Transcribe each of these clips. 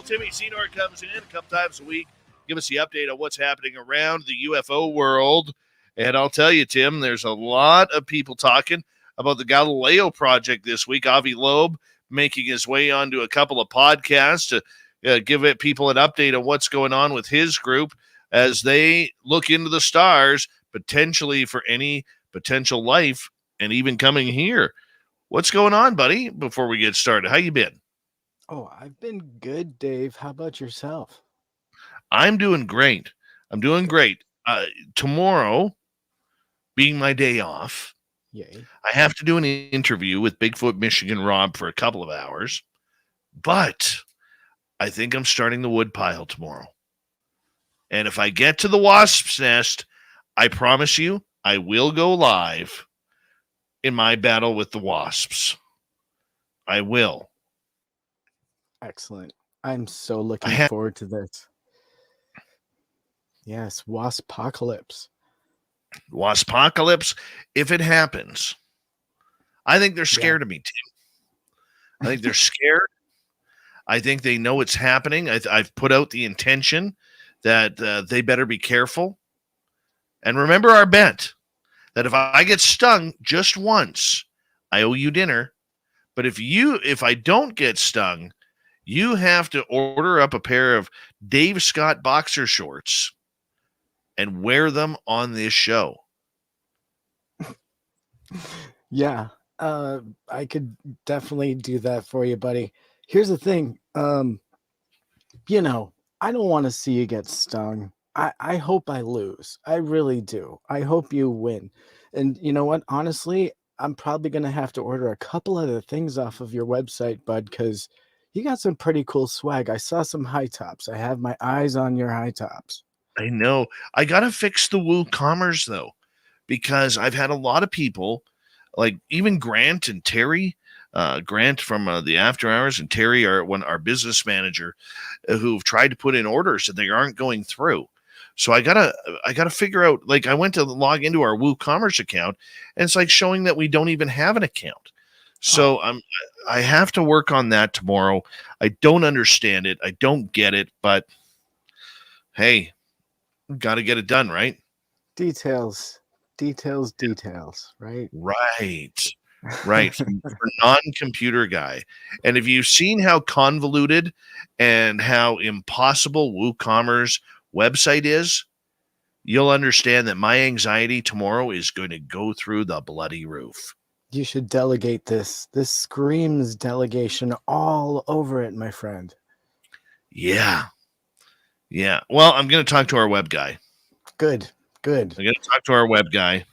Timmy Seanor comes in a couple times a week, give us the update on what's happening around the UFO world. And I'll tell you, Tim, there's a lot of people talking about the Galileo project this week. Avi Loeb making his way onto a couple of podcasts to give people an update on what's going on with his group as they look into the stars, potentially for any potential life and even coming here. What's going on, buddy, before we get started? How you been? Oh, I've been good, Dave. How about yourself? I'm doing great. I'm doing great. Tomorrow, being my day off, Yay. I have to do an interview with Bigfoot Michigan Rob for a couple of hours, but I think I'm starting the woodpile tomorrow. And if I get to the wasp's nest, I promise you I will go live in my battle with the wasps. I will. Excellent. I'm so looking forward to this. Yes, Waspocalypse. Waspocalypse, if it happens. I think they're scared of me, Tim. I think they're scared. I think they know it's happening. I've put out the intention that they better be careful. And remember our bet that if I get stung just once, I owe you dinner. But if I don't get stung, you have to order up a pair of Dave Scott boxer shorts and wear them on this show. Yeah, I could definitely do that for you, buddy. Here's the thing. I don't want to see you get stung. I hope I lose. I really do. I hope you win. And you know what? Honestly, I'm probably going to have to order a couple other things off of your website, bud, because you got some pretty cool swag. I saw some high tops. I have my eyes on your high tops. I know. I got to fix the WooCommerce, though, because I've had a lot of people, like even Grant and Terry, Grant from the After Hours and Terry, our business manager, who've tried to put in orders and they aren't going through. So I gotta figure out, like I went to log into our WooCommerce account and it's like showing that we don't even have an account. So I have to work on that tomorrow. I don't understand it. I don't get it, but hey, got to get it done, right? Details, right? Right. For non-computer guy. And if you've seen how convoluted and how impossible WooCommerce website is, you'll understand that my anxiety tomorrow is going to go through the bloody roof. You should delegate this. This screams delegation all over it, my friend. Yeah. Well, I'm going to talk to our web guy. Good. I'm going to talk to our web guy.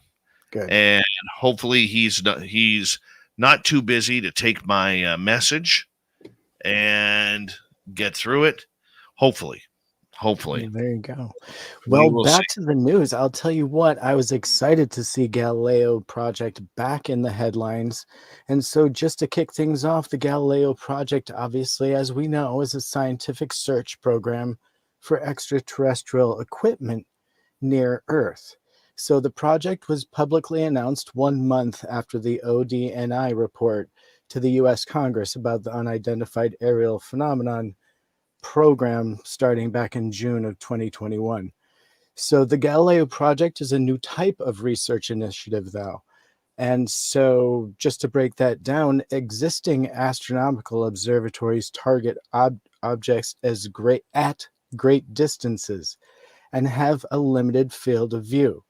Good. And hopefully he's not too busy to take my message and get through it. Hopefully. There you go. Well, back to the news. I'll tell you what, I was excited to see Galileo project back in the headlines. And so just to kick things off, the Galileo project, obviously, as we know, is a scientific search program for extraterrestrial equipment near Earth. So the project was publicly announced 1 month after the ODNI report to the U.S. Congress about the unidentified aerial phenomenon program starting back in June of 2021. So the Galileo project is a new type of research initiative, though. And so just to break that down, existing astronomical observatories target objects at great distances and have a limited field of view,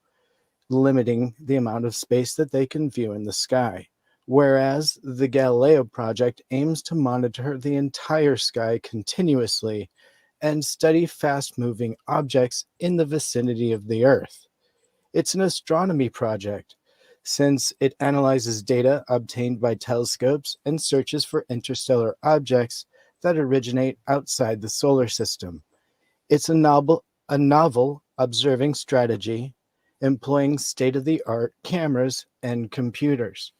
limiting the amount of space that they can view in the sky. Whereas the Galileo project aims to monitor the entire sky continuously and study fast-moving objects in the vicinity of the Earth. It's an astronomy project, since it analyzes data obtained by telescopes and searches for interstellar objects that originate outside the solar system. It's a novel observing strategy employing state-of-the-art cameras and computers.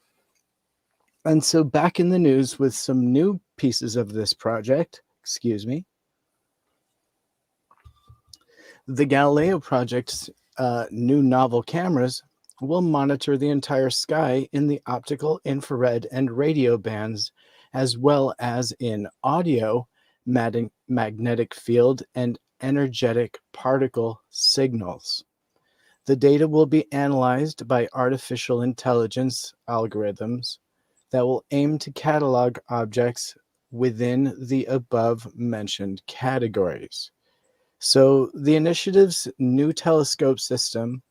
And so back in the news with some new pieces of this project, the Galileo project's new novel cameras will monitor the entire sky in the optical, infrared, and radio bands, as well as in audio magnetic field, and energetic particle signals. The data will be analyzed by artificial intelligence algorithms that will aim to catalog objects within the above mentioned categories. So, the initiative's new telescope system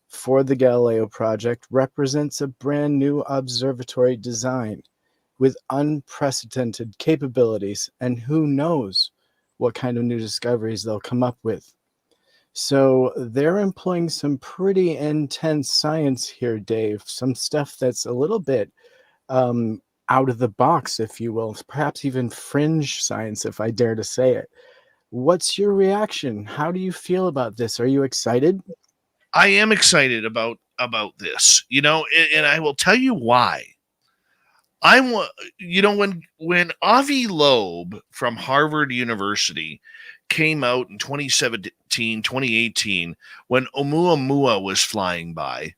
for the Galileo project represents a brand new observatory design with unprecedented capabilities, and who knows what kind of new discoveries they'll come up with. So they're employing some pretty intense science here, Dave. Some stuff that's a little bit out of the box, if you will, perhaps even fringe science, if I dare to say it. What's your reaction? How do you feel about this? Are you excited? I am excited about this, and I will tell you why. I want, when Avi Loeb from Harvard University came out in 2017, 2018, when Oumuamua was flying by,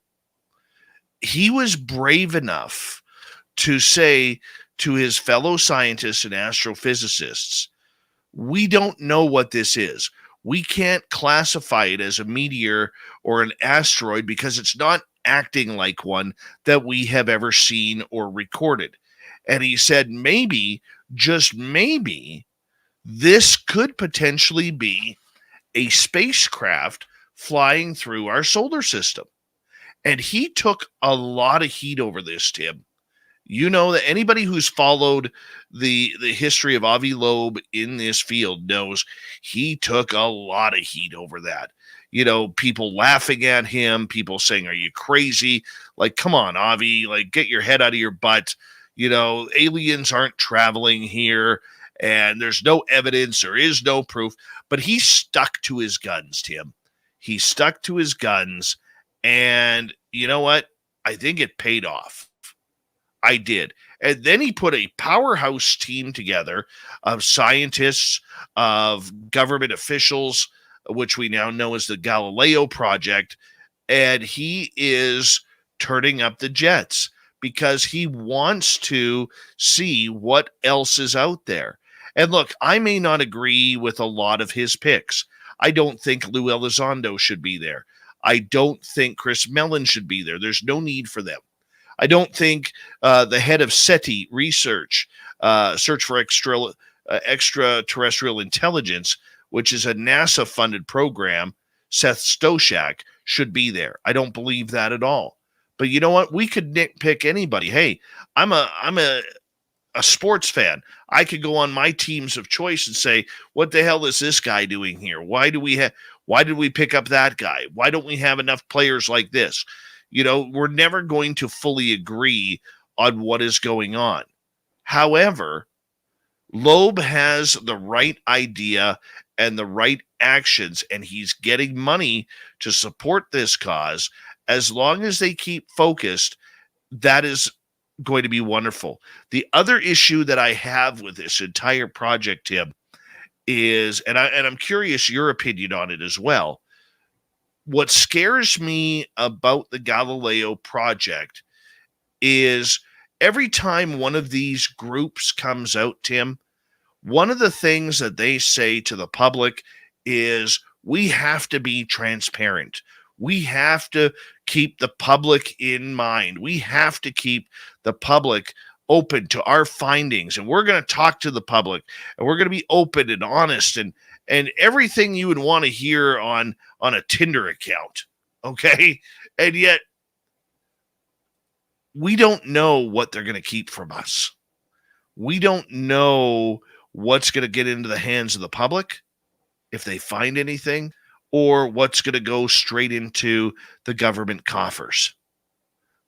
he was brave enough to say to his fellow scientists and astrophysicists, we don't know what this is. We can't classify it as a meteor or an asteroid because it's not acting like one that we have ever seen or recorded. And he said, maybe, just maybe, this could potentially be a spacecraft flying through our solar system. And he took a lot of heat over this, Tim. You know that anybody who's followed the history of Avi Loeb in this field knows he took a lot of heat over that. People laughing at him, people saying, "Are you crazy? Like, come on, Avi, like get your head out of your butt. Aliens aren't traveling here and there's no evidence, there is no proof." But he stuck to his guns, Tim. He stuck to his guns, and you know what? I think it paid off. I did. And then he put a powerhouse team together of scientists, of government officials, which we now know as the Galileo Project. And he is turning up the jets because he wants to see what else is out there. And look, I may not agree with a lot of his picks. I don't think Lou Elizondo should be there. I don't think Chris Mellon should be there. There's no need for them. I don't think the head of SETI research, Search for Extraterrestrial Intelligence, which is a NASA-funded program, Seth Stoshak, should be there. I don't believe that at all. But you know what? We could nitpick anybody. Hey, I'm a sports fan. I could go on my teams of choice and say, what the hell is this guy doing here? Why did we pick up that guy? Why don't we have enough players like this? We're never going to fully agree on what is going on. However, Loeb has the right idea and the right actions, and he's getting money to support this cause. As long as they keep focused, that is going to be wonderful. The other issue that I have with this entire project, Tim, is, and I'm curious your opinion on it as well. What scares me about the Galileo project is every time one of these groups comes out, Tim, one of the things that they say to the public is, we have to be transparent. We have to keep the public in mind. We have to keep the public open to our findings, and we're going to talk to the public, and we're going to be open and honest and everything you would want to hear on a Tinder account. Okay. And yet we don't know what they're going to keep from us. We don't know what's going to get into the hands of the public if they find anything, or what's going to go straight into the government coffers.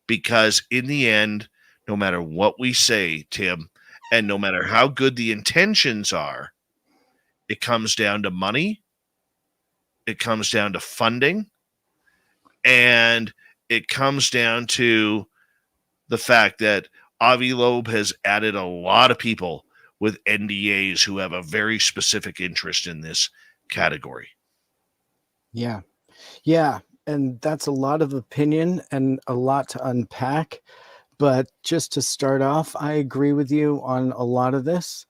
Because in the end, no matter what we say, Tim, and no matter how good the intentions are, it comes down to money, it comes down to funding, and it comes down to the fact that Avi Loeb has added a lot of people with NDAs who have a very specific interest in this category. Yeah. Yeah. And that's a lot of opinion and a lot to unpack. But just to start off, I agree with you on a lot of this.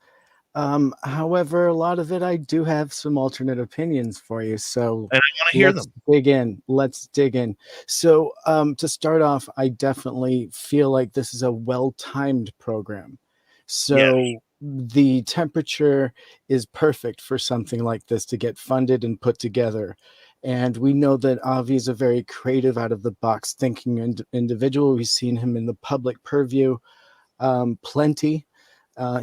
However, a lot of it, I do have some alternate opinions for you. So And I want to hear let's them. dig in. Let's dig in. So to start off, I definitely feel like this is a well-timed program. Yes. So the temperature is perfect for something like this to get funded and put together. And we know that Avi is a very creative, out of the box thinking individual. We've seen him in the public purview plenty.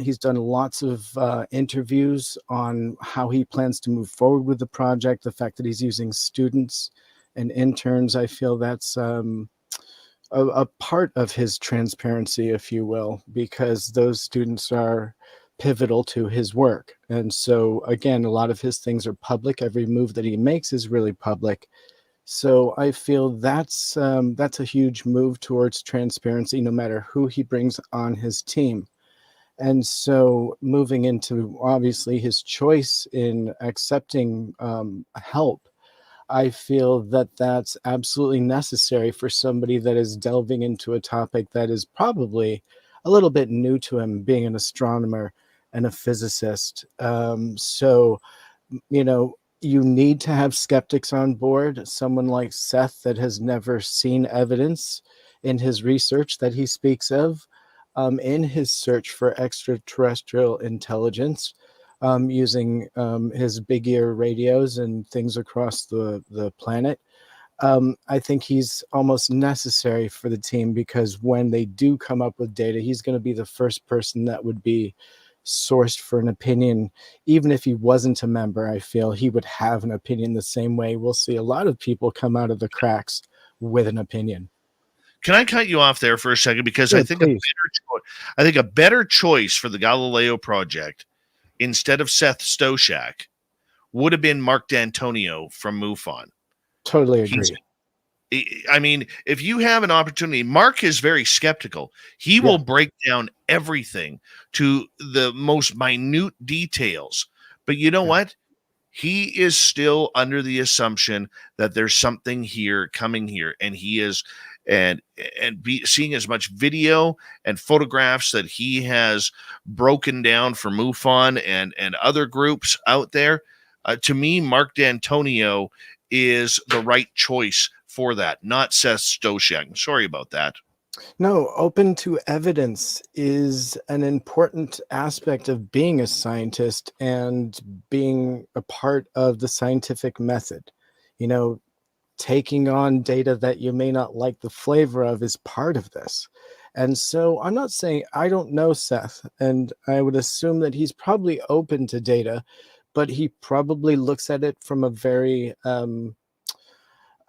He's done lots of interviews on how he plans to move forward with the project. The fact that he's using students and interns, I feel that's a part of his transparency, if you will, because those students are pivotal to his work. And so, again, a lot of his things are public. Every move that he makes is really public. So I feel that's a huge move towards transparency, no matter who he brings on his team. And so moving into obviously his choice in accepting help, I feel that that's absolutely necessary for somebody that is delving into a topic that is probably a little bit new to him, being an astronomer and a physicist. So, you know, you need to have skeptics on board, someone like Seth that has never seen evidence in his research that he speaks of, in his search for extraterrestrial intelligence, using his big ear radios and things across the planet. I think he's almost necessary for the team, because when they do come up with data, he's going to be the first person that would be sourced for an opinion. Even if he wasn't a member, I feel he would have an opinion the same way we'll see a lot of people come out of the cracks with an opinion. Can I cut you off there for a second? Because Sure, please. I think a better choice for the Galileo project instead of Seth Stoshak would have been Mark D'Antonio from MUFON. Totally He's, agree. I mean, if you have an opportunity, Mark is very skeptical. He Yeah. will break down everything to the most minute details. But you know Yeah. what? He is still under the assumption that there's something here coming here, and he is seeing as much video and photographs that he has broken down for MUFON and other groups out there. To me, Mark D'Antonio is the right choice for that, not Seth Stoshak. Sorry about that. No, open to evidence is an important aspect of being a scientist and being a part of the scientific method. You know, taking on data that you may not like the flavor of is part of this. And so I'm not saying, I don't know Seth, and I would assume that he's probably open to data, but he probably looks at it from a very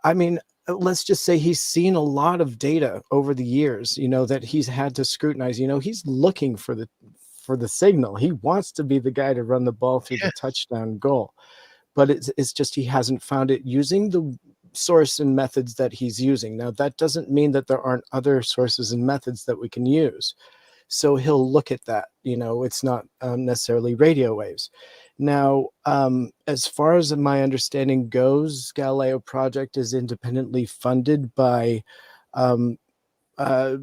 I mean, let's just say he's seen a lot of data over the years, you know, that he's had to scrutinize. You know, he's looking for the signal. He wants to be the guy to run the ball through the Yes. touchdown goal. But it's just he hasn't found it using the source and methods that he's using. Now, that doesn't mean that there aren't other sources and methods that we can use. So he'll look at that. You know, it's not necessarily radio waves. Now, as far as my understanding goes, Galileo Project is independently funded by um, uh,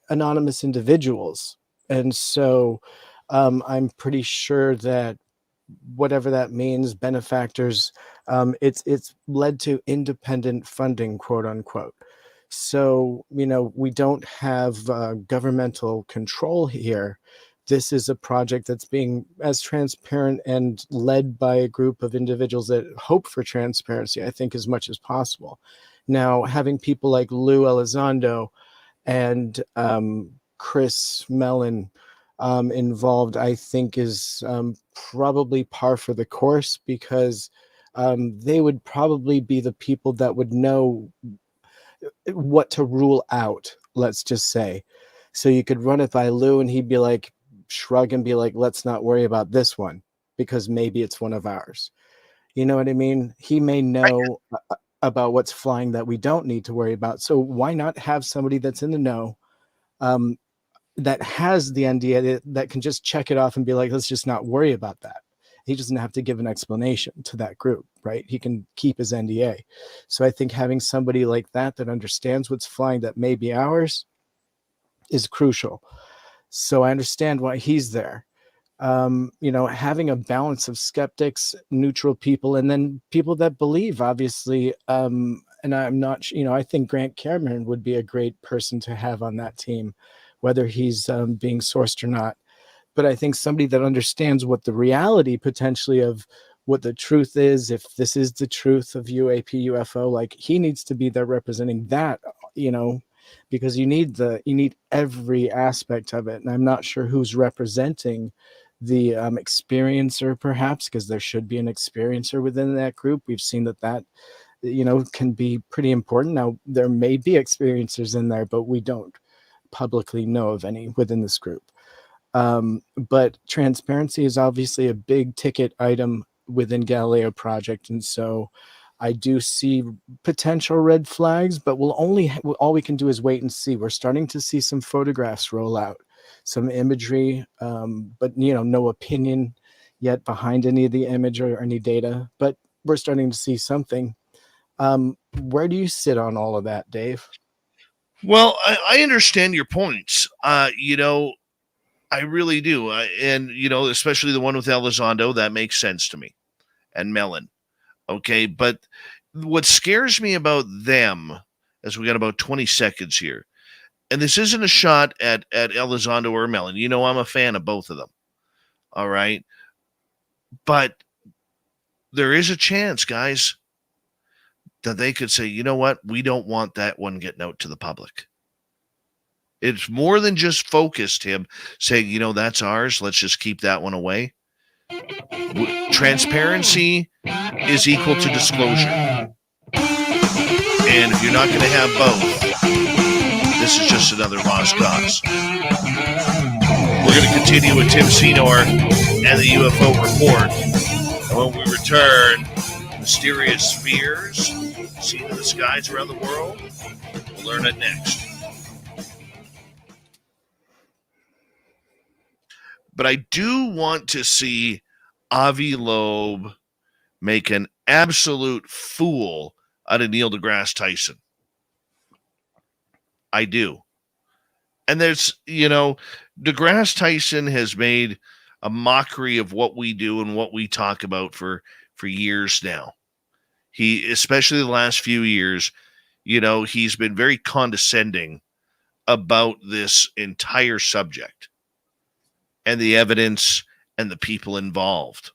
anonymous individuals. And so I'm pretty sure that whatever that means, benefactors, it's led to independent funding, quote unquote. So, you know, we don't have governmental control here. This is a project that's being as transparent and led by a group of individuals that hope for transparency, I think, as much as possible. Now, having people like Lou Elizondo and Chris Mellon involved, I think, is probably par for the course, because they would probably be the people that would know what to rule out, let's just say. So you could run it by Lou and he'd be like, shrug and be like, let's not worry about this one because maybe it's one of ours. You know what I mean? He may know about what's flying that we don't need to worry about. So why not have somebody that's in the know, um, that has the NDA, that can just check it off and be like, let's just not worry about that. He doesn't have to give an explanation to that group, right? He can keep his NDA. So I think having somebody like that that understands what's flying that may be ours is crucial. So I understand why he's there. Having a balance of skeptics, neutral people, and then people that believe, obviously. And I'm not, I think Grant Cameron would be a great person to have on that team, whether he's being sourced or not. But I think somebody that understands what the reality potentially of what the truth is, if this is the truth of UAP, UFO, like he needs to be there representing that, because you need every aspect of it. And I'm not sure who's representing the experiencer, perhaps, because there should be an experiencer within that group. We've seen that can be pretty important. Now, there may be experiencers in there, but we don't publicly know of any within this group. But transparency is obviously a big ticket item within Galileo project. And so I do see potential red flags, but all we can do is wait and see. We're starting to see some photographs roll out, some imagery, but no opinion yet behind any of the image or any data, but we're starting to see something. Where do you sit on all of that, Dave? Well, I understand your points. I really do. And, especially the one with Elizondo, that makes sense to me. And Mellon. Okay. But what scares me about them, as we got about 20 seconds here, and this isn't a shot at Elizondo or Mellon. I'm a fan of both of them. All right. But there is a chance, guys, that they could say, you know what? We don't want that one getting out to the public. It's more than just focused him saying, that's ours. Let's just keep that one away. Transparency is equal to disclosure. And if you're not going to have both, this is just another lost cause. We're going to continue with Tim Seanor and the UFO Report. And when we return, mysterious spheres seen in the skies around the world. We'll learn it next. But I do want to see Avi Loeb make an absolute fool out of Neil deGrasse Tyson. I do. And there's, deGrasse Tyson has made a mockery of what we do and what we talk about for years now. He, especially the last few years, he's been very condescending about this entire subject and the evidence and the people involved.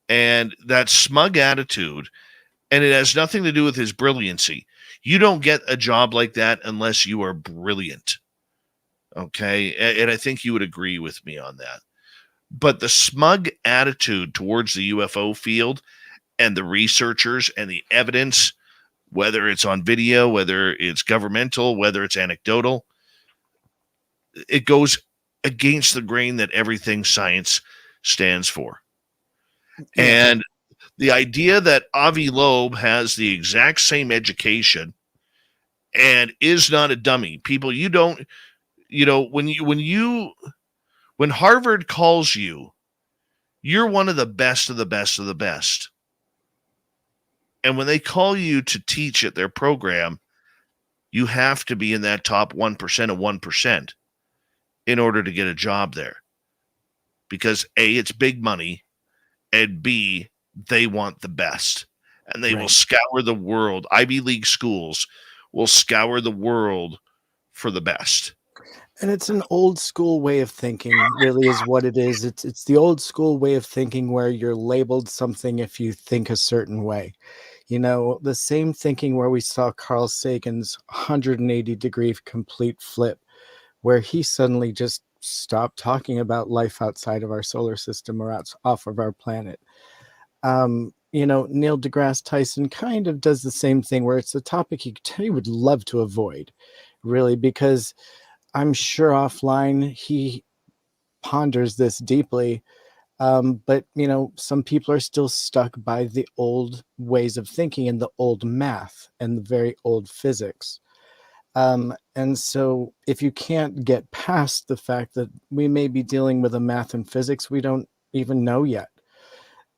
And that smug attitude, and it has nothing to do with his brilliancy. You don't get a job like that unless you are brilliant. Okay? And I think you would agree with me on that. But the smug attitude towards the UFO field and the researchers and the evidence, whether it's on video, whether it's governmental, whether it's anecdotal, it goes against the grain that everything science stands for. Yeah. And the idea that Avi Loeb has the exact same education and is not a dummy. People, when Harvard calls you, you're one of the best of the best of the best. And when they call you to teach at their program, you have to be in that top 1% of 1% in order to get a job there. Because A, it's big money, and B, they want the best. And they will scour the world. Ivy League schools will scour the world for the best. And it's an old school way of thinking, really, is what it is. It's the old school way of thinking where you're labeled something if you think a certain way. The same thinking where we saw Carl Sagan's 180-degree complete flip, where he suddenly just stopped talking about life outside of our solar system or off of our planet. Neil deGrasse Tyson kind of does the same thing, where it's a topic he would love to avoid, really, because I'm sure offline he ponders this deeply. But some people are still stuck by the old ways of thinking and the old math and the very old physics. And so if you can't get past the fact that we may be dealing with a math and physics we don't even know yet,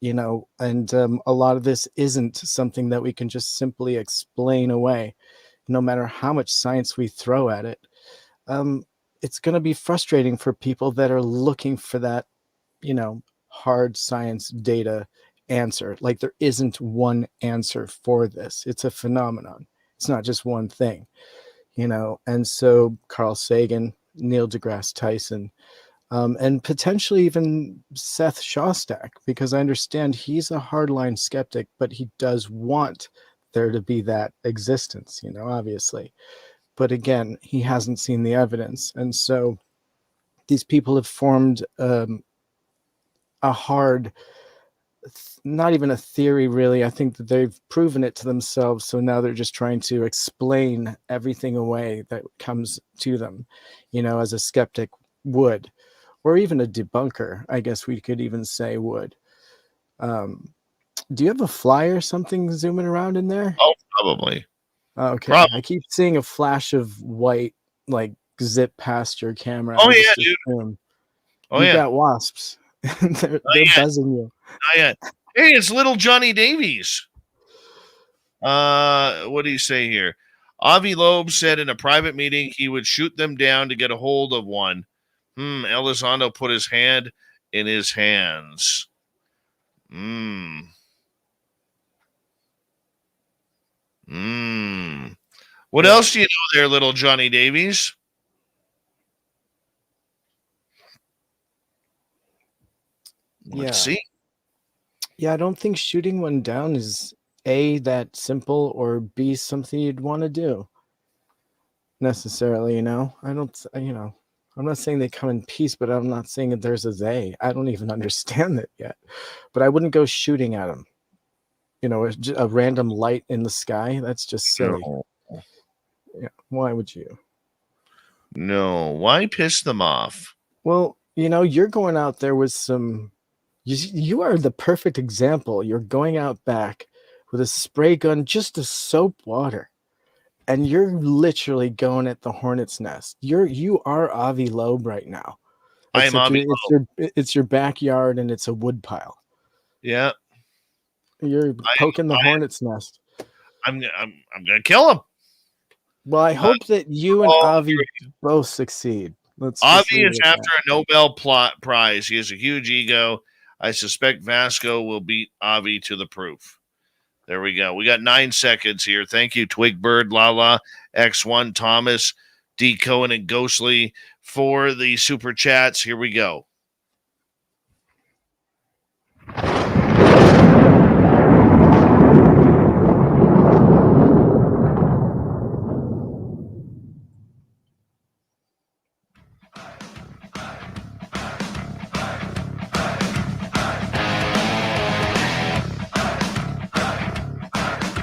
and a lot of this isn't something that we can just simply explain away, no matter how much science we throw at it. It's going to be frustrating for people that are looking for that hard science data answer. Like, there isn't one answer for this. It's a phenomenon. It's not just one thing, and so Carl Sagan, Neil deGrasse Tyson, and potentially even Seth Shostak, because I understand he's a hardline skeptic, but he does want there to be that existence, obviously. But again, he hasn't seen the evidence. And so these people have formed a hard, not even a theory, really. I think that they've proven it to themselves. So now they're just trying to explain everything away that comes to them, as a skeptic would, or even a debunker, I guess we could even say would. Do you have a fly or something zooming around in there? Oh, probably. Okay. Probably. I keep seeing a flash of white, like, zip past your camera. Oh, yeah, dude. Oh, you got wasps. they're buzzing you. Not yet. Hey, it's little Johnny Davies. What do you say here? Avi Loeb said in a private meeting he would shoot them down to get a hold of one. Elizondo put his hand in his hands. What else do you know there, little Johnny Davies? Let's see. Yeah, I don't think shooting one down is A, that simple, or B, something you'd want to do necessarily, I don't, I'm not saying they come in peace, but I'm not saying that there's a they. I don't even understand it yet. But I wouldn't go shooting at them. A random light in the sky, that's just silly. No. Yeah, why would you? No, why piss them off? Well, you're going out there with some... You are the perfect example. You're going out back with a spray gun just to soap water, and you're literally going at the hornet's nest. You are Avi Loeb right now. I am Avi Loeb. It's your backyard, and it's a wood pile. Yeah, you're poking the hornet's nest. I'm gonna kill him. Well, I hope that you and Avi both succeed. Avi is after a Nobel Prize. He has a huge ego. I suspect Vasco will beat Avi to the proof. There we go. We got 9 seconds here. Thank you, Twigbird, Lala, X1, Thomas, D. Cohen, and Ghostly for the super chats. Here we go.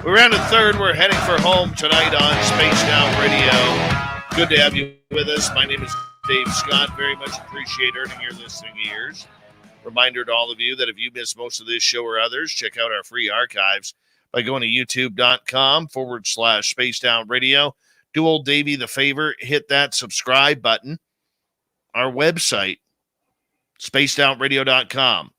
We're on the third. We're heading for home tonight on Spaced Out Radio. Good to have you with us. My name is Dave Scott. Very much appreciate earning your listening ears. Reminder to all of you that if you missed most of this show or others, check out our free archives by going to youtube.com/Spaced Out Radio. Do old Davey the favor, hit that subscribe button. Our website, spacedoutradio.com.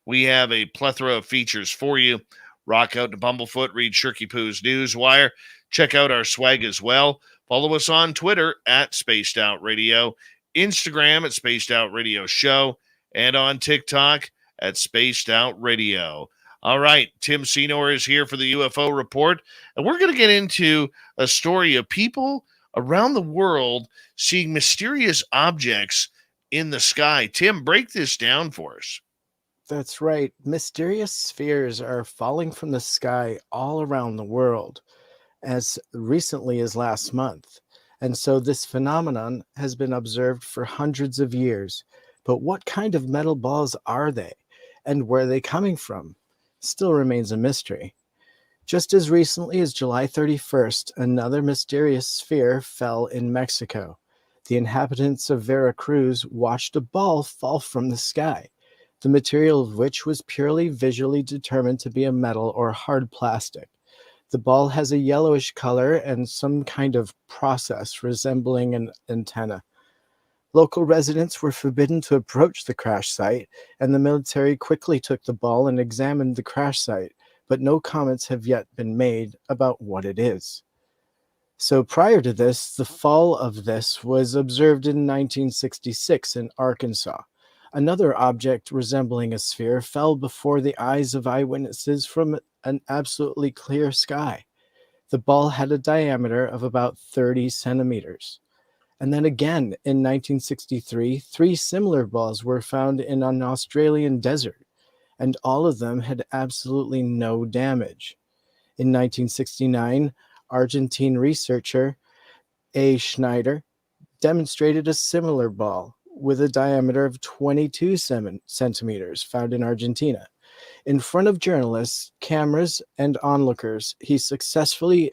We have a plethora of features for you. Rock out to Bumblefoot, read Shirky Poo's Newswire. Check out our swag as well. Follow us on Twitter at Spaced Out Radio, Instagram at Spaced Out Radio Show, and on TikTok at Spaced Out Radio. All right, Tim Seanor is here for the UFO Report, and we're going to get into a story of people around the world seeing mysterious objects in the sky. Tim, break this down for us. That's right. Mysterious spheres are falling from the sky all around the world as recently as last month. And so this phenomenon has been observed for hundreds of years. But what kind of metal balls are they? And where are they coming from? Still remains a mystery. Just as recently as July 31st, another mysterious sphere fell in Mexico. The inhabitants of Veracruz watched a ball fall from the sky, the material of which was purely visually determined to be a metal or hard plastic. The ball has a yellowish color and some kind of process resembling an antenna. Local residents were forbidden to approach the crash site, and the military quickly took the ball and examined the crash site, but no comments have yet been made about what it is. So prior to this, the fall of this was observed in 1966 in Arkansas. Another object resembling a sphere fell before the eyes of eyewitnesses from an absolutely clear sky. The ball had a diameter of about 30 centimeters. And then again, in 1963, 3 similar balls were found in an Australian desert, and all of them had absolutely no damage. In 1969, Argentine researcher A. Schneider demonstrated a similar ball with a diameter of 22 centimeters found in Argentina. In front of journalists, cameras, and onlookers, he unsuccessfully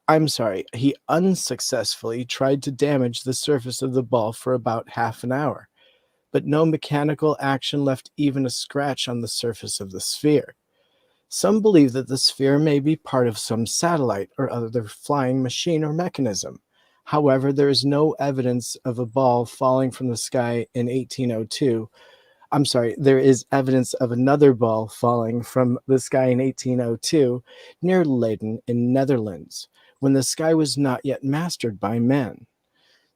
tried to damage the surface of the ball for about half an hour, but no mechanical action left even a scratch on the surface of the sphere. Some believe that the sphere may be part of some satellite or other flying machine or mechanism. However, there is no evidence of a ball falling from the sky in 1802. There is evidence of another ball falling from the sky in 1802 near Leiden in Netherlands, when the sky was not yet mastered by men.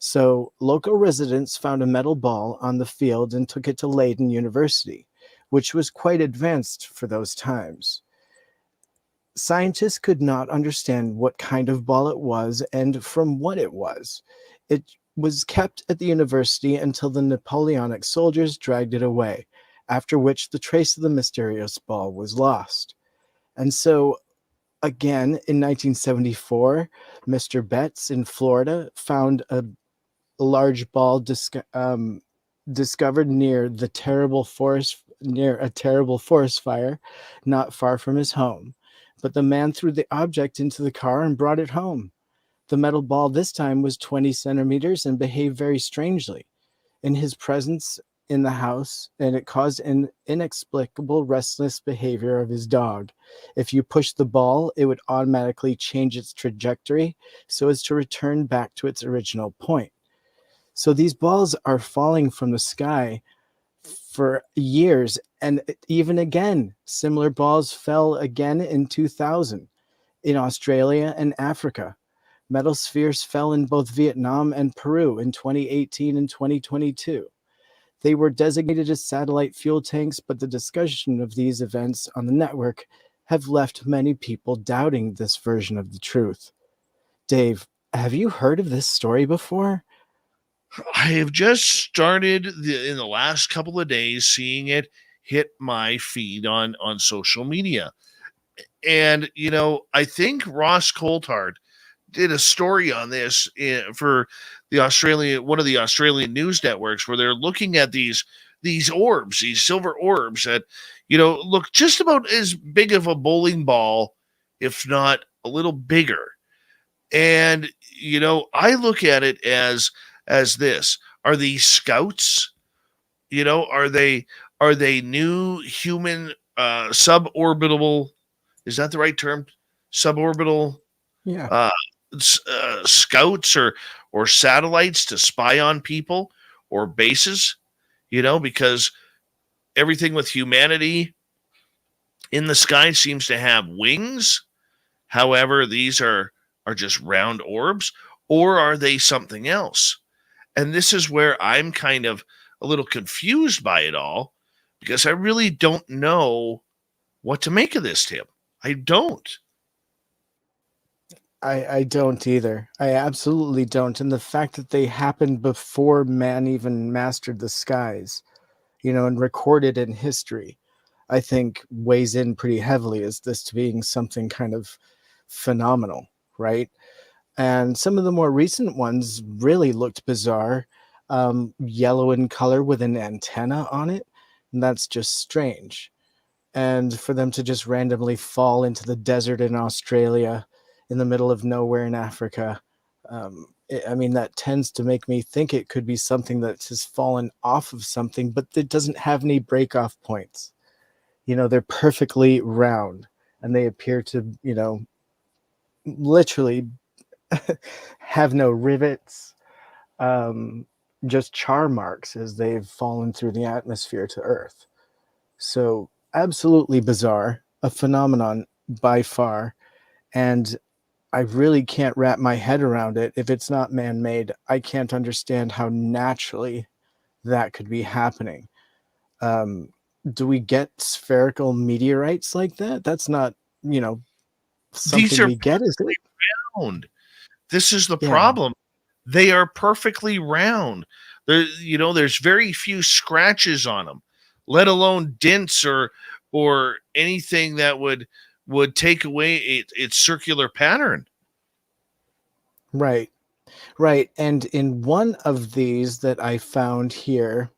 So local residents found a metal ball on the field and took it to Leiden University, which was quite advanced for those times. Scientists could not understand what kind of ball it was and from what it was. It was kept at the university until the Napoleonic soldiers dragged it away, after which the trace of the mysterious ball was lost. And so, again, in 1974, Mr. Betts in Florida found a large ball discovered near a terrible forest fire not far from his home. But the man threw the object into the car and brought it home. The metal ball this time was 20 centimeters and behaved very strangely in his presence in the house, and it caused an inexplicable restless behavior of his dog. If you pushed the ball, it would automatically change its trajectory so as to return back to its original point. So these balls are falling from the sky for years, and even again, similar balls fell again in 2000 in Australia and Africa. Metal spheres fell in both Vietnam and Peru in 2018 and 2022. They were designated as satellite fuel tanks, but the discussion of these events on the network have left many people doubting this version of the truth. Dave, have you heard of this story before? I have just started in the last couple of days seeing it hit my feed on social media. And I think Ross Coulthard did a story on this for one of the Australian news networks, where they're looking at these orbs, these silver orbs that look just about as big of a bowling ball, if not a little bigger. And I look at it as this: are these scouts? Are they new human suborbital? Is that the right term? Suborbital Yeah. scouts or satellites to spy on people or bases, because everything with humanity in the sky seems to have wings. However, these are just round orbs, or are they something else? And this is where I'm kind of a little confused by it all, because I really don't know what to make of this, Tim. I don't. I don't either. I absolutely don't. And the fact that they happened before man even mastered the skies, and recorded in history, I think weighs in pretty heavily as this being something kind of phenomenal, right? And some of the more recent ones really looked bizarre, yellow in color with an antenna on it. And that's just strange. And for them to just randomly fall into the desert in Australia, in the middle of nowhere in Africa, that tends to make me think it could be something that has fallen off of something, but it doesn't have any break-off points. They're perfectly round, and they appear to, literally have no rivets, just char marks as they've fallen through the atmosphere to Earth. So absolutely bizarre, a phenomenon by far, and I really can't wrap my head around it. If it's not man-made, I can't understand how naturally that could be happening. Do we get spherical meteorites like that? That's not, These something are we get, is it? round. This is the Yeah. problem. They are perfectly round. There's very few scratches on them, let alone dents or anything that would take away its circular pattern. Right. Right. And in one of these that I found here,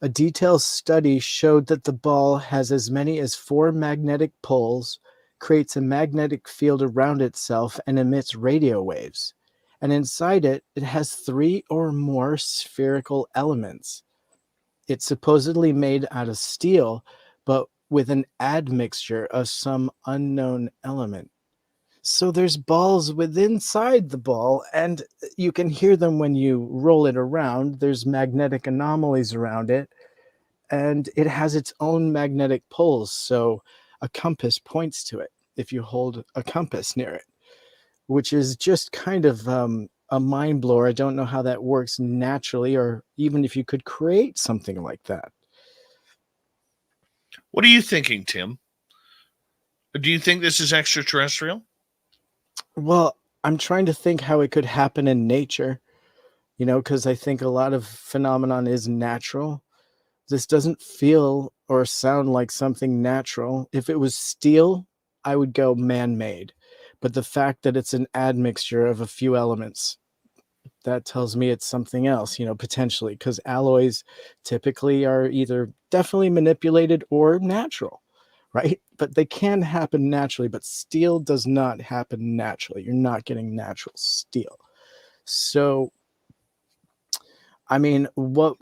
a detailed study showed that the ball has as many as 4 magnetic poles, creates a magnetic field around itself, and emits radio waves. And inside it, it has 3 or more spherical elements. It's supposedly made out of steel, but with an admixture of some unknown element. So there's balls within inside the ball, and you can hear them when you roll it around. There's magnetic anomalies around it, and it has its own magnetic poles. So a compass points to it if you hold a compass near it, which is just kind of a mind blower. I don't know how that works naturally, or even if you could create something like that. What are you thinking, Tim? Do you think this is extraterrestrial? Well, I'm trying to think how it could happen in nature, because I think a lot of phenomenon is natural. This doesn't feel or sound like something natural. If it was steel, I would go man-made. But the fact that it's an admixture of a few elements, that tells me it's something else, potentially, because alloys typically are either definitely manipulated or natural, right? But they can happen naturally, but steel does not happen naturally. You're not getting natural steel. So, I mean,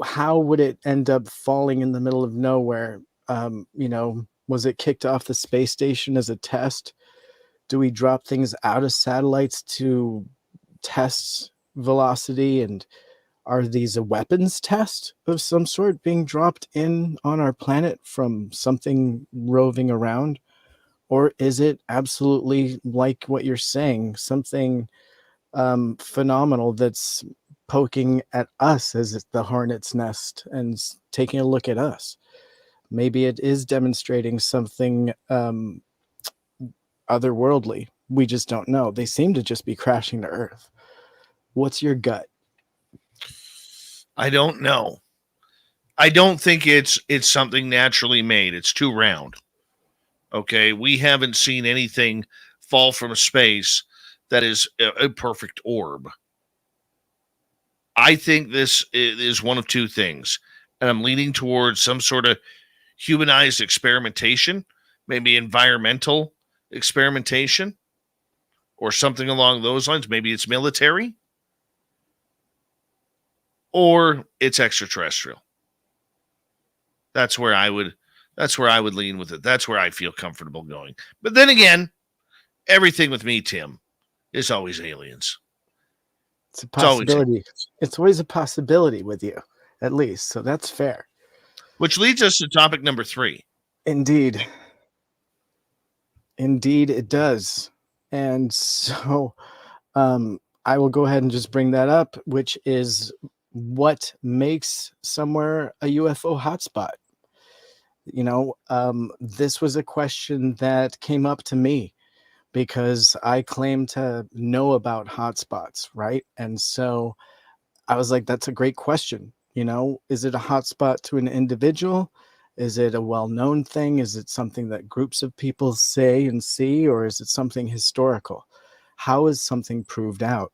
how would it end up falling in the middle of nowhere? Was it kicked off the space station as a test? Do we drop things out of satellites to test velocity? And are these a weapons test of some sort being dropped in on our planet from something roving around? Or is it absolutely like what you're saying, something phenomenal that's poking at us as the hornet's nest and taking a look at us? Maybe it is demonstrating something otherworldly. We just don't know. They seem to just be crashing to Earth. What's your gut? I don't know. I don't think it's something naturally made. It's too round. Okay, we haven't seen anything fall from space that is a perfect orb. I think this is one of two things, and I'm leaning towards some sort of humanized experimentation, maybe environmental experimentation, or something along those lines. Maybe it's military, or it's extraterrestrial. That's where I would lean with it. That's where I feel comfortable going. But then again, everything with me, Tim, is always aliens. It's a possibility. It's always a possibility with you, at least. So that's fair. Which leads us to topic number 3. Indeed. Indeed, it does. And so I will go ahead and just bring that up, which is what makes somewhere a UFO hotspot. This was a question that came up to me because I claim to know about hotspots, right? And so I was like, that's a great question. Is it a hotspot to an individual? Is it a well-known thing? Is it something that groups of people say and see, or is it something historical? How is something proved out?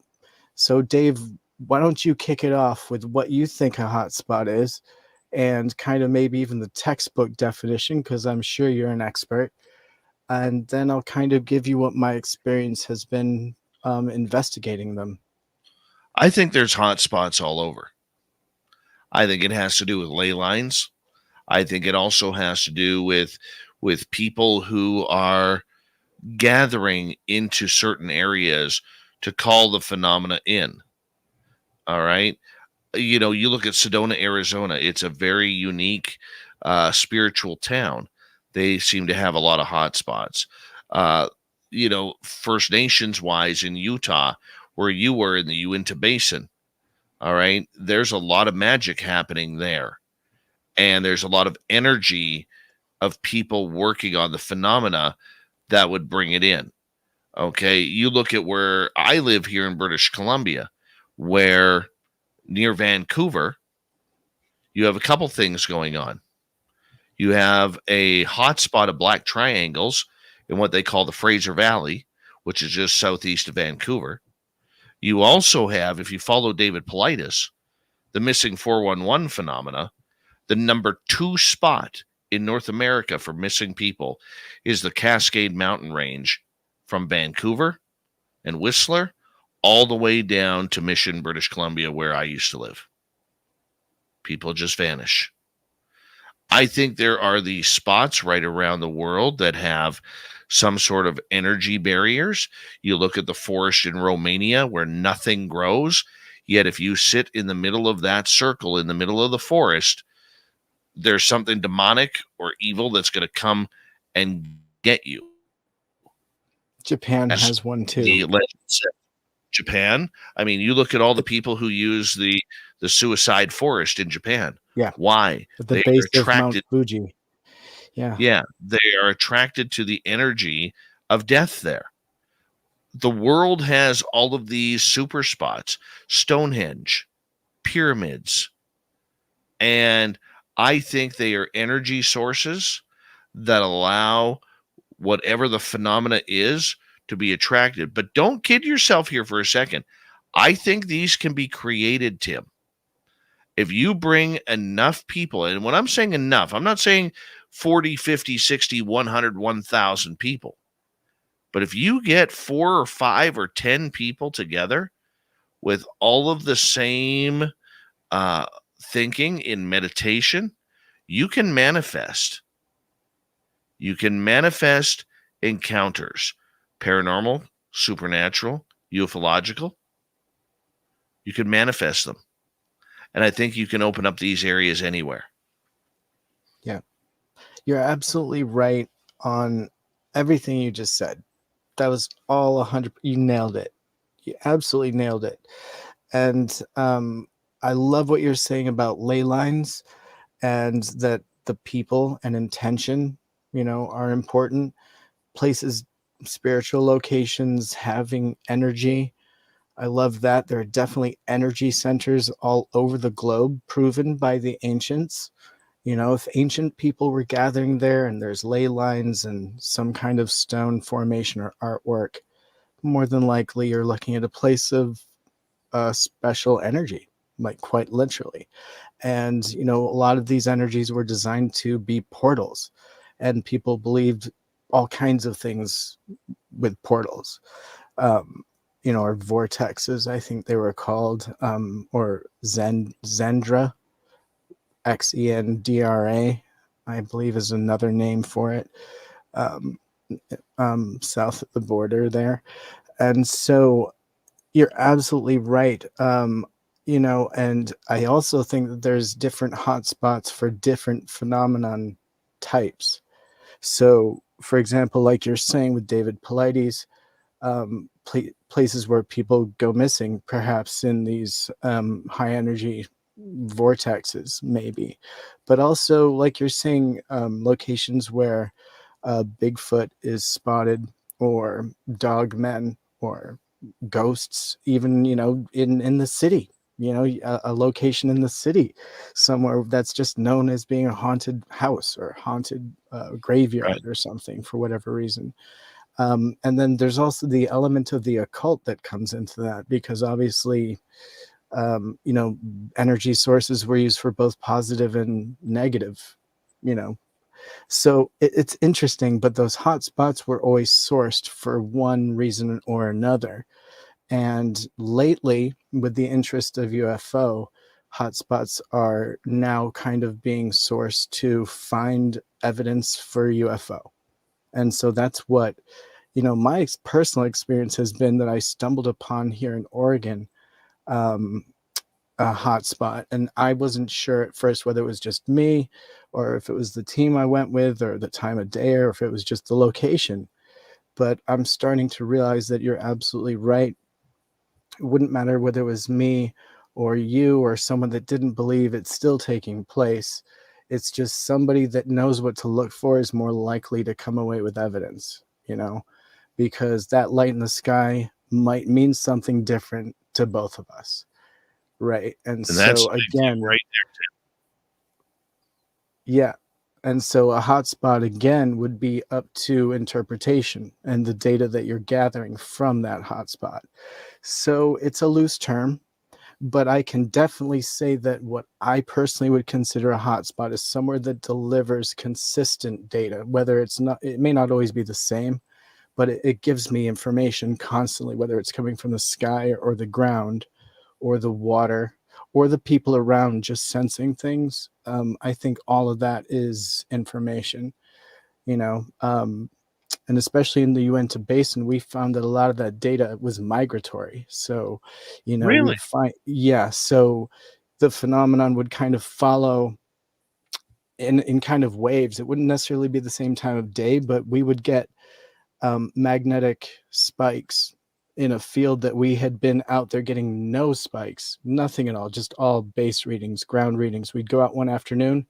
So, Dave, why don't you kick it off with what you think a hotspot is, and kind of maybe even the textbook definition, because I'm sure you're an expert. And then I'll kind of give you what my experience has been investigating them. I think there's hot spots all over. I think it has to do with ley lines. I think it also has to do with people who are gathering into certain areas to call the phenomena in. All right. You look at Sedona, Arizona. It's a very unique spiritual town. They seem to have a lot of hot spots. First Nations wise in Utah, where you were in the Uinta Basin. All right. There's a lot of magic happening there. and there's a lot of energy of people working on the phenomena that would bring it in. Okay, you look at where I live here in British Columbia, where near Vancouver, you have a couple things going on. You have a hotspot of black triangles in what they call the Fraser Valley, which is just southeast of Vancouver. You also have, if you follow David Paulides, the missing 411 phenomena. The number 2 spot in North America for missing people is the Cascade Mountain Range from Vancouver and Whistler all the way down to Mission, British Columbia, where I used to live. People just vanish. I think there are these spots right around the world that have some sort of energy barriers. You look at the forest in Romania where nothing grows, yet if you sit in the middle of that circle, in the middle of the forest, there's something demonic or evil that's going to come and get you. Japan has one too. The legend said. Japan. I mean, you look at all the people who use the suicide forest in Japan. Yeah. Why? At the base of Mount Fuji. Yeah. Yeah. They are attracted to the energy of death there. The world has all of these super spots, Stonehenge, pyramids, and I think they are energy sources that allow whatever the phenomena is to be attracted. But don't kid yourself here for a second. I think these can be created, Tim. If you bring enough people, and when I'm saying enough, I'm not saying 40, 50, 60, 100, 1,000 people. But if you get 4 or 5 or 10 people together with all of the same thinking in meditation, you can manifest. You can manifest encounters, paranormal, supernatural, ufological. You can manifest them. And I think you can open up these areas anywhere. Yeah. You're absolutely right on everything you just said. That was all 100. You nailed it. You absolutely nailed it. And I love what you're saying about ley lines, and that the people and intention, are important. Places, spiritual locations, having energy. I love that. There are definitely energy centers all over the globe, proven by the ancients. If ancient people were gathering there and there's ley lines and some kind of stone formation or artwork, more than likely you're looking at a place of special energy, like quite literally. And, a lot of these energies were designed to be portals, and people believed all kinds of things with portals, or vortexes, I think they were called, or Zendra, Xendra, I believe is another name for it, south of the border there. And so you're absolutely right. And I also think that there's different hotspots for different phenomenon types. So, for example, like you're saying with David Paulides, places where people go missing, perhaps in these high energy vortexes, maybe. But also, like you're saying, locations where Bigfoot is spotted, or dogmen, or ghosts, even in the city, a location in the city somewhere that's just known as being a haunted house or haunted graveyard, right, or something, for whatever reason. And then there's also the element of the occult that comes into that, because obviously energy sources were used for both positive and negative, so it's interesting. But those hot spots were always sourced for one reason or another. And lately, with the interest of UFO, hotspots are now kind of being sourced to find evidence for UFO. And so that's what, my personal experience has been, that I stumbled upon here in Oregon, a hotspot. And I wasn't sure at first whether it was just me, or if it was the team I went with, or the time of day, or if it was just the location. But I'm starting to realize that you're absolutely right. It wouldn't matter whether it was me or you or someone that didn't believe it's still taking place. It's just somebody that knows what to look for is more likely to come away with evidence, because that light in the sky might mean something different to both of us. Right. And And that's so the big thing again, right there, Tim. yeah. And so a hotspot again would be up to interpretation and the data that you're gathering from that hotspot. So it's a loose term, but I can definitely say that what I personally would consider a hotspot is somewhere that delivers consistent data, whether it may not always be the same, but it gives me information constantly, whether it's coming from the sky or the ground or the water or the people around just sensing things. I think all of that is information, you know. And especially in the Uinta Basin, we found that a lot of that data was migratory. So, Really? we'd find, yeah. So the phenomenon would kind of follow in kind of waves. It wouldn't necessarily be the same time of day, but we would get magnetic spikes in a field that we had been out there getting no spikes, nothing at all, just all base readings, ground readings. We'd go out one afternoon,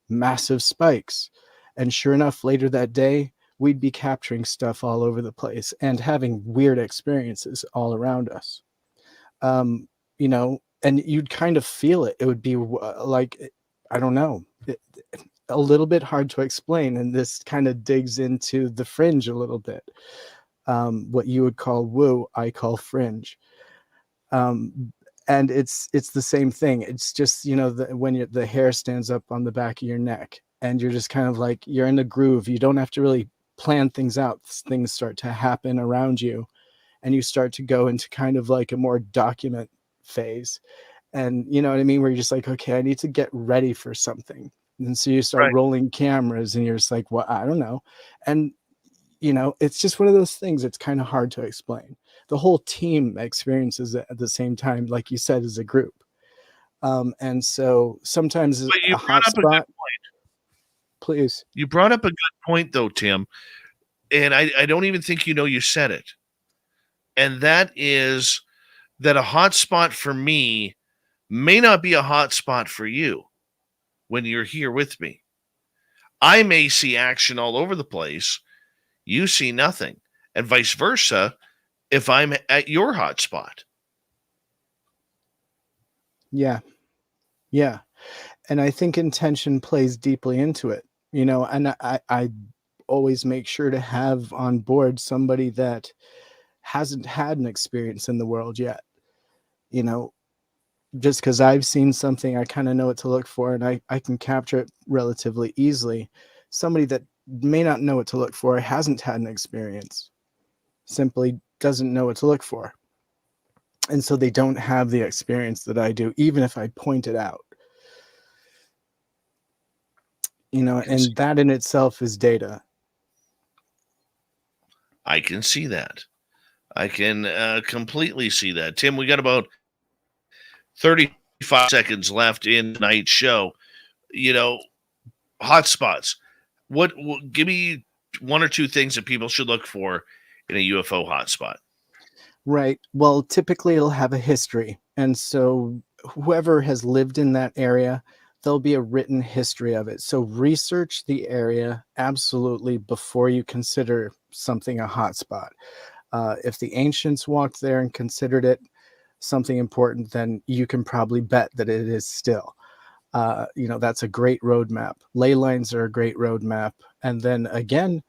massive spikes. And sure enough, later that day, we'd be capturing stuff all over the place and having weird experiences all around us. And you'd kind of feel it. It would be like, I don't know, a little bit hard to explain. And this kind of digs into the fringe a little bit. What you would call woo, I call fringe. And it's the same thing. It's just, when the hair stands up on the back of your neck and you're just kind of like, you're in a groove. You don't have to really plan things out. Things start to happen around you and you start to go into kind of like a more document phase. And you know what I mean? Where you're just like, okay, I need to get ready for something. And so you start Right. rolling cameras and you're just like, well, I don't know. And it's just one of those things. It's kind of hard to explain. The whole team experiences it at the same time, like you said, as a group. And so sometimes But you a brought hot up a good spot, point. please. You brought up a good point, though, Tim. And I don't even think you said it. And that is that a hotspot for me may not be a hotspot for you when you're here with me. I may see action all over the place. You see nothing. And vice versa if I'm at your hotspot. Yeah. Yeah. And I think intention plays deeply into it, and I always make sure to have on board somebody that hasn't had an experience in the world yet. Just because I've seen something, I kind of know what to look for and I can capture it relatively easily. Somebody that may not know what to look for, hasn't had an experience, simply doesn't know what to look for. And so they don't have the experience that I do, even if I point it out. And that in itself is data. I can see that. I can completely see that. Tim, we got about 35 seconds left in tonight's show. Hotspots. What give me one or two things that people should look for in a UFO hotspot? Right. Well, typically it'll have a history. And so whoever has lived in that area, there'll be a written history of it. So research the area absolutely before you consider something a hotspot. If the ancients walked there and considered it something important, then you can probably bet that it is still. That's a great roadmap. Ley lines are a great roadmap. And then again,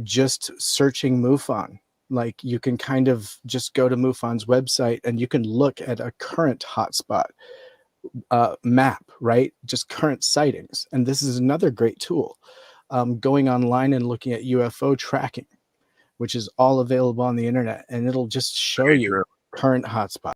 just searching MUFON. Like you can kind of just go to MUFON's website and you can look at a current hotspot map, right? Just current sightings. And this is another great tool. Going online and looking at UFO tracking, which is all available on the internet, and it'll just show you current hotspots.